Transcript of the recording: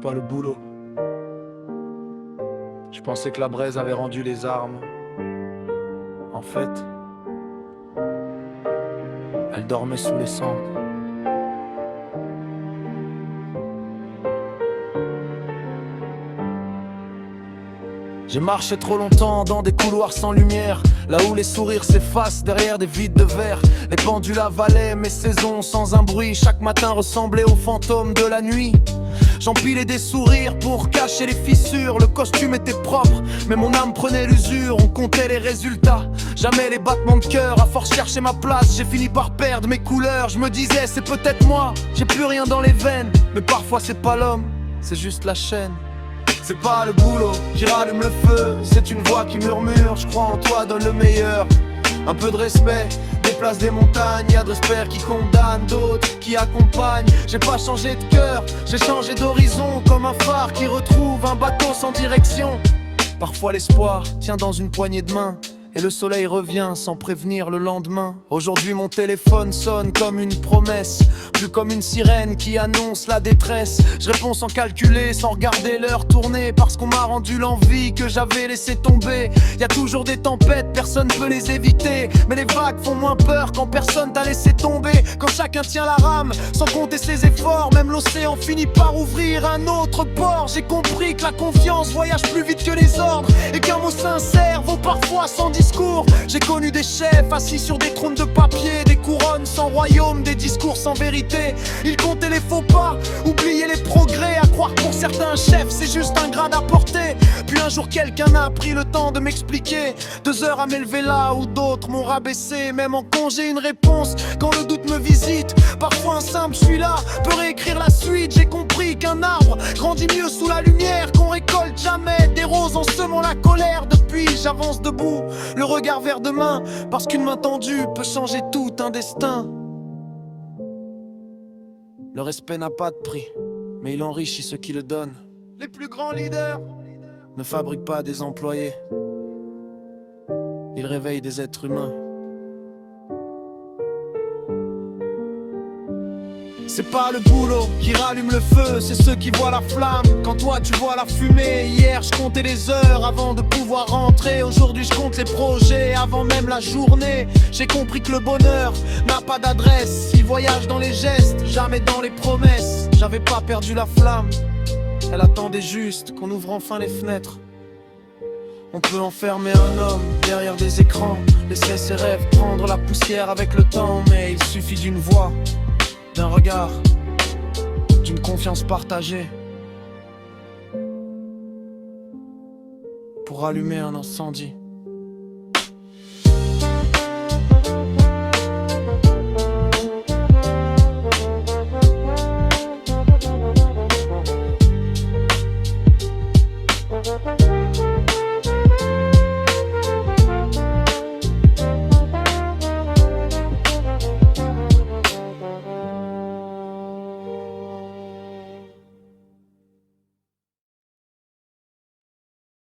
pas le boulot. Je pensais que la braise avait rendu les armes. En fait, elle dormait sous les cendres. J'ai marché trop longtemps dans des couloirs sans lumière, là où les sourires s'effacent derrière des vides de verre. Les pendules avalaient mes saisons sans un bruit. Chaque matin ressemblait aux fantômes de la nuit. J'empilais des sourires pour cacher les fissures. Le costume était propre, mais mon âme prenait l'usure. On comptait les résultats, jamais les battements de cœur. À force chercher ma place, j'ai fini par perdre mes couleurs. Je me disais c'est peut-être moi, j'ai plus rien dans les veines. Mais parfois c'est pas l'homme, c'est juste la chaîne. C'est pas le boulot, j'y rallume le feu. C'est une voix qui murmure, je crois en toi, donne le meilleur. Un peu de respect, déplace des montagnes. Y'a de l'espère qui condamne, d'autres qui accompagnent. J'ai pas changé de cœur, j'ai changé d'horizon. Comme un phare qui retrouve un bateau sans direction. Parfois l'espoir tient dans une poignée de main, et le soleil revient sans prévenir le lendemain. Aujourd'hui mon téléphone sonne comme une promesse, plus comme une sirène qui annonce la détresse. Je réponds sans calculer, sans regarder l'heure tourner, parce qu'on m'a rendu l'envie que j'avais laissé tomber. Y a toujours des tempêtes, personne peut les éviter, mais les vagues font moins peur quand personne t'a laissé tomber. Quand chacun tient la rame, sans compter ses efforts, même l'océan finit par ouvrir un autre port. J'ai compris que la confiance voyage plus vite que les ordres, et qu'un mot sincère vaut parfois 110 discours. J'ai connu des chefs assis sur des trônes de papier, des couronnes sans royaume, des discours sans vérité. Ils comptaient les faux pas, oubliaient les progrès, à croire que pour certains chefs c'est juste un grade à porter. Puis un jour quelqu'un a pris le temps de m'expliquer. 2 heures à m'élever là où d'autres m'ont rabaissé. Même en congé une réponse quand le doute me visite. Parfois un simple je suis là peut réécrire la suite. J'ai compris qu'un arbre grandit mieux sous la lumière, qu'on récolte jamais des roses en semant la colère. Depuis j'avance debout, le regard vers demain, parce qu'une main tendue peut changer tout un destin. Le respect n'a pas de prix, mais il enrichit ceux qui le donnent. Les plus grands leaders ne fabriquent pas des employés, ils réveillent des êtres humains. C'est pas le boulot qui rallume le feu, c'est ceux qui voient la flamme quand toi tu vois la fumée. Hier je comptais les heures avant de pouvoir rentrer. Aujourd'hui je compte les projets avant même la journée. J'ai compris que le bonheur n'a pas d'adresse, il voyage dans les gestes, jamais dans les promesses. J'avais pas perdu la flamme, elle attendait juste qu'on ouvre enfin les fenêtres. On peut enfermer un homme derrière des écrans, laisser ses rêves prendre la poussière avec le temps. Mais il suffit d'une voix, d'un regard, d'une confiance partagée pour allumer un incendie.